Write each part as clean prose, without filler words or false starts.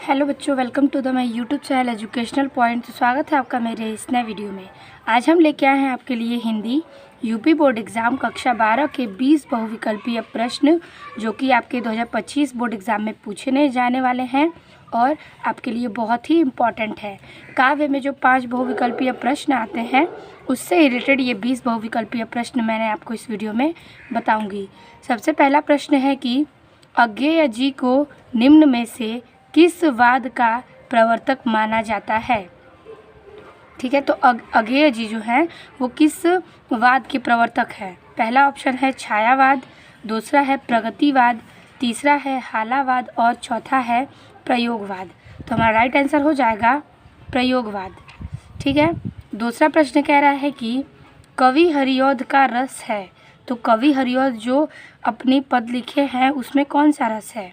Hello बच्चों, welcome to the my YouTube channel educational point. तो स्वागत है आपका मेरे इस नए वीडियो में। आज हम लेके आए हैं आपके लिए हिंदी यूपी बोर्ड एग्ज़ाम कक्षा 12 के 20 बहुविकल्पीय प्रश्न, जो कि आपके 2025 बोर्ड एग्ज़ाम में पूछे जाने वाले हैं और आपके लिए बहुत ही इम्पॉर्टेंट है। काव्य में जो 5 बहुविकल्पीय प्रश्न आते हैं उससे रिलेटेड ये 20 बहुविकल्पीय प्रश्न मैंने आपको इस वीडियो में बताऊँगी। सबसे पहला प्रश्न है कि अज्ञेय जी को निम्न में से किस वाद का प्रवर्तक माना जाता है। ठीक है, तो अज्ञेय जी जो है वो किस वाद के प्रवर्तक है। पहला ऑप्शन है छायावाद, दूसरा है प्रगतिवाद, तीसरा है हालावाद और चौथा है प्रयोगवाद। तो हमारा राइट आंसर हो जाएगा प्रयोगवाद। ठीक है, दूसरा प्रश्न कह रहा है कि कवि हरिऔध का रस है। तो कवि हरिऔध जो अपनी पद लिखे हैं उसमें कौन सा रस है।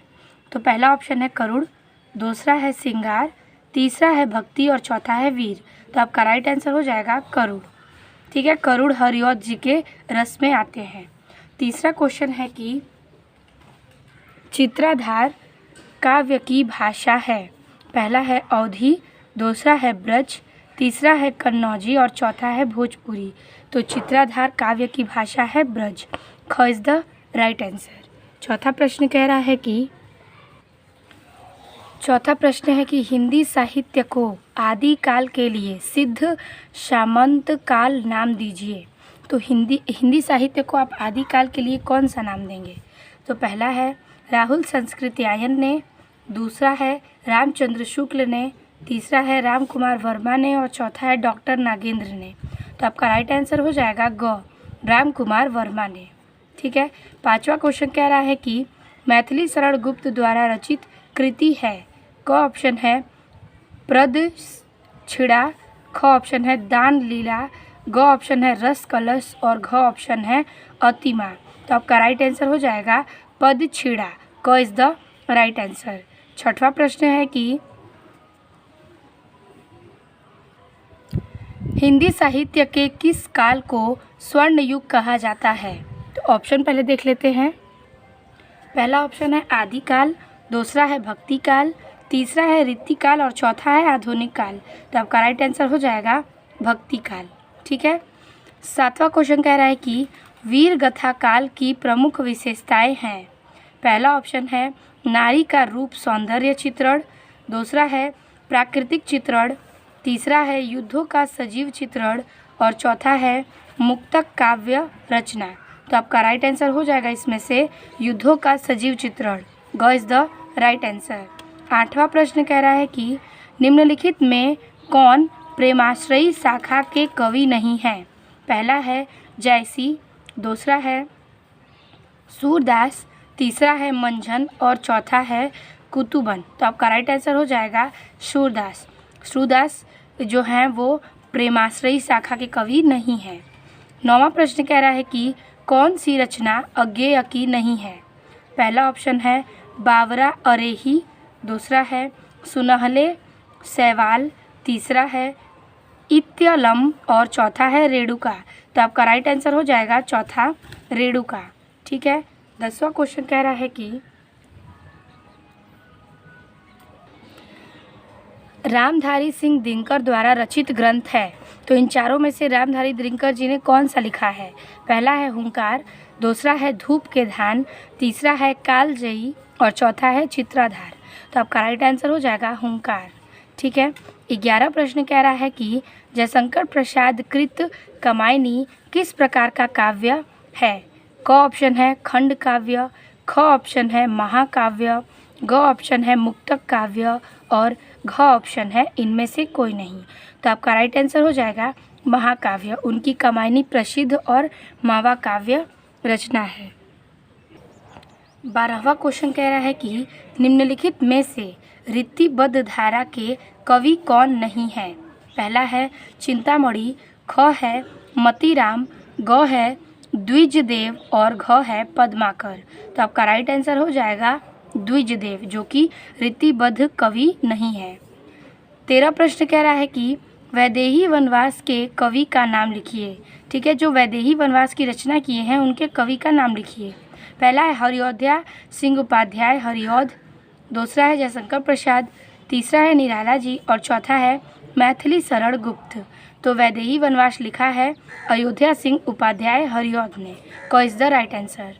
तो पहला ऑप्शन है करुण, दूसरा है श्रृंगार, तीसरा है भक्ति और चौथा है वीर। तो आपका राइट आंसर हो जाएगा करुण। ठीक है, करुण हरिऔध जी के रस में आते हैं। तीसरा क्वेश्चन है कि चित्राधार काव्य की भाषा है। पहला है अवधी, दूसरा है ब्रज, तीसरा है कन्नौजी और चौथा है भोजपुरी। तो चित्राधार काव्य की भाषा है ब्रज। ख इज द राइट आंसर। चौथा प्रश्न है कि हिंदी साहित्य को आदि काल के लिए सिद्ध सामंत काल नाम दीजिए। तो हिंदी साहित्य को आप आदि काल के लिए कौन सा नाम देंगे। तो पहला है राहुल संस्कृत्यायन ने, दूसरा है रामचंद्र शुक्ल ने, तीसरा है राम कुमार वर्मा ने और चौथा है डॉक्टर नागेंद्र ने। तो आपका राइट आंसर हो जाएगा ग, राम कुमार वर्मा ने। ठीक है, पांचवा क्वेश्चन कह रहा है कि मैथिली शरण गुप्त द्वारा रचित कृति है। क ऑप्शन है प्रद छिड़ा, ख ऑप्शन है दान लीला, ग ऑप्शन है रस कलश और घ ऑप्शन है अतिमा। तो आपका राइट आंसर हो जाएगा पद छिड़ा। क इज द राइट आंसर। छठवां प्रश्न है कि हिंदी साहित्य के किस काल को स्वर्ण युग कहा जाता है। तो ऑप्शन पहले देख लेते हैं। पहला ऑप्शन है आदिकाल, दूसरा है भक्ति काल, तीसरा है रीतिकाल और चौथा है आधुनिक काल। तो आपका राइट आंसर हो जाएगा भक्ति काल। ठीक है, सातवां क्वेश्चन कह रहा है कि वीर गाथा काल की प्रमुख विशेषताएं हैं। पहला ऑप्शन है नारी का रूप सौंदर्य चित्रण, दूसरा है प्राकृतिक चित्रण, तीसरा है युद्धों का सजीव चित्रण और चौथा है मुक्तक काव्य रचना। तो आपका राइट आंसर हो जाएगा इसमें से युद्धों का सजीव चित्रण। ग इज द राइट आंसर। आठवां प्रश्न कह रहा है कि निम्नलिखित में कौन प्रेमाश्रयी शाखा के कवि नहीं हैं। पहला है जयसी, दूसरा है सूरदास, तीसरा है मंझन और चौथा है कुतुबन। तो आपका राइट आंसर हो जाएगा सूरदास। सूरदास जो हैं वो प्रेमाश्रयी शाखा के कवि नहीं हैं। नौवां प्रश्न कह रहा है कि कौन सी रचना अज्ञेय की नहीं है। पहला ऑप्शन है बावरा अरेही, दूसरा है सुनहले सैवाल, तीसरा है इत्यलम और चौथा है रेणुका। तो आपका राइट आंसर हो जाएगा चौथा रेणुका। ठीक है, 10वां क्वेश्चन कह रहा है कि रामधारी सिंह दिनकर द्वारा रचित ग्रंथ है। तो इन चारों में से रामधारी दिनकर जी ने कौन सा लिखा है। पहला है हुंकार, दूसरा है धूप के धान, तीसरा है कालजयी और चौथा है चित्राधार। तो आपका राइट आंसर हो जाएगा हुंकार। ठीक है, 11वां प्रश्न कह रहा है कि जयशंकर प्रसाद कृत कमायनी किस प्रकार का काव्य है। क ऑप्शन है खंड काव्य, ख ऑप्शन है महाकाव्य, ग ऑप्शन है मुक्तक काव्य और घ ऑप्शन है इनमें से कोई नहीं। तो आपका राइट आंसर हो जाएगा महाकाव्य। उनकी कमायनी प्रसिद्ध और मावा काव्य रचना है। 12वां क्वेश्चन कह रहा है कि निम्नलिखित में से रीतिबद्ध धारा के कवि कौन नहीं है। पहला है चिंतामणि, ख है मतीराम, ग है द्विजदेव और घ है पद्माकर। तो आपका राइट आंसर हो जाएगा द्विजदेव, जो कि रीतिबद्ध कवि नहीं है। 13वां प्रश्न कह रहा है कि वैदेही वनवास के कवि का नाम लिखिए। ठीक है, जो वैदेही वनवास की रचना किए हैं उनके कवि का नाम लिखिए। पहला है हरिऔधा सिंह उपाध्याय हरिऔध, दूसरा है जयशंकर प्रसाद, तीसरा है निराला जी और चौथा है मैथिली शरण गुप्त। तो वैदेही वनवास लिखा है अयोध्या सिंह उपाध्याय हरिऔध ने। क इज द राइट आंसर।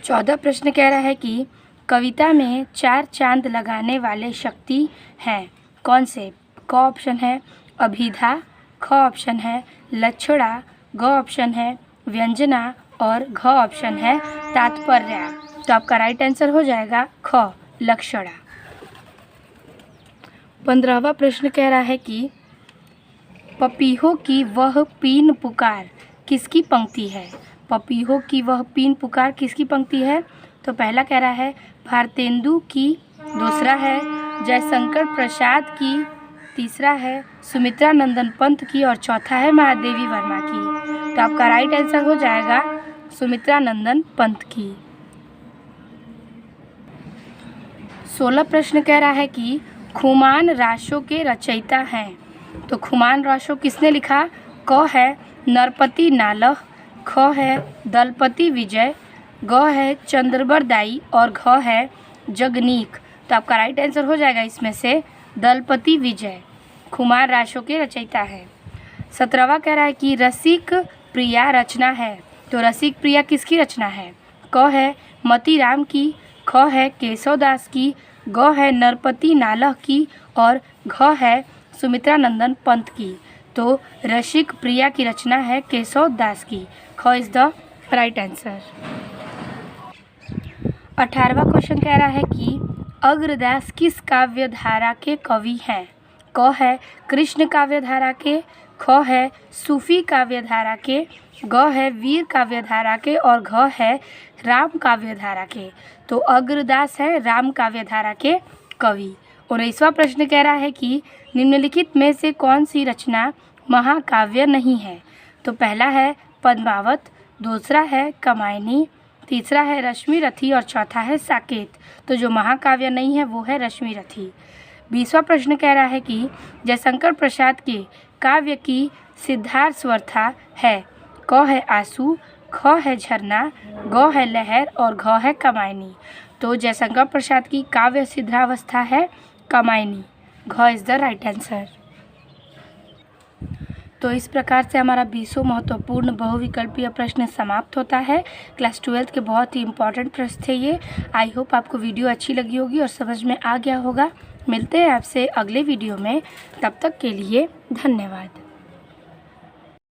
14 प्रश्न कह रहा है कि कविता में 4 चांद लगाने वाले शक्ति हैं कौन से? क ऑप्शन है अभिधा, ख ऑप्शन है लक्षणा, ग ऑप्शन है व्यंजना और घ ऑप्शन है तात्पर्य। तो आपका राइट आंसर हो जाएगा ख लक्षणा। 15वां प्रश्न कह रहा है कि पपीहों की वह पीन पुकार किसकी पंक्ति है? पपीहों की वह पीन पुकार किसकी पंक्ति है? तो पहला कह रहा है भारतेंदु की, दूसरा है जयशंकर प्रसाद की, तीसरा है सुमित्रा नंदन पंत की और चौथा है महादेवी वर्मा की। तो आपका राइट आंसर हो जाएगा सुमित्रा नंदन पंत की। 16 प्रश्न कह रहा है कि खुमान राशों के रचयिता हैं। तो खुमान राशों किसने लिखा? क है नरपति नालह, ख है दलपति विजय, ग है चंद्रबरदाई और घ है जगनीक। तो आपका राइट आंसर हो जाएगा इसमें से दलपति विजय खुमान राशों के रचयिता है। 17वां कह रहा है कि रसिक प्रिया रचना है। तो रसिक प्रिया किसकी रचना है? क है मतीराम की, ख है केशवदास की, ग है नरपति नालह की और घ है सुमित्रा नंदन पंत की। तो रसिक प्रिया की रचना है केशवदास की। ख इज द राइट आंसर। 18वां क्वेश्चन कह रहा है कि अग्रदास किस काव्य धारा के कवि हैं? क है कृष्ण काव्य धारा के, ख है सूफी काव्य धारा के, ग है वीर काव्य धारा के और घ है राम काव्य धारा के। तो अग्रदास है राम काव्य धारा के कवि। 19वां प्रश्न कह रहा है कि निम्नलिखित में से कौन सी रचना महाकाव्य नहीं है? तो पहला है पद्मावत, दूसरा है कामायनी, तीसरा है रश्मि रथी और चौथा है साकेत। तो जो महाकाव्य नहीं है वो है रश्मि रथी। 20वां प्रश्न कह रहा है कि जयशंकर प्रसाद के काव्य की सिद्धार्थ स्वरथा है। क है आंसू, ख है झरना, ग है लहर और घ है कामायनी। तो जयशंकर प्रसाद की काव्य सिद्धावस्था है कामायनी। घ इज द राइट आंसर। तो इस प्रकार से हमारा 20वां महत्वपूर्ण बहुविकल्पीय प्रश्न समाप्त होता है। क्लास 12 के बहुत ही इंपॉर्टेंट प्रश्न थे ये। आई होप आपको वीडियो अच्छी लगी होगी और समझ में आ गया होगा। मिलते हैं आपसे अगले वीडियो में, तब तक के लिए धन्यवाद।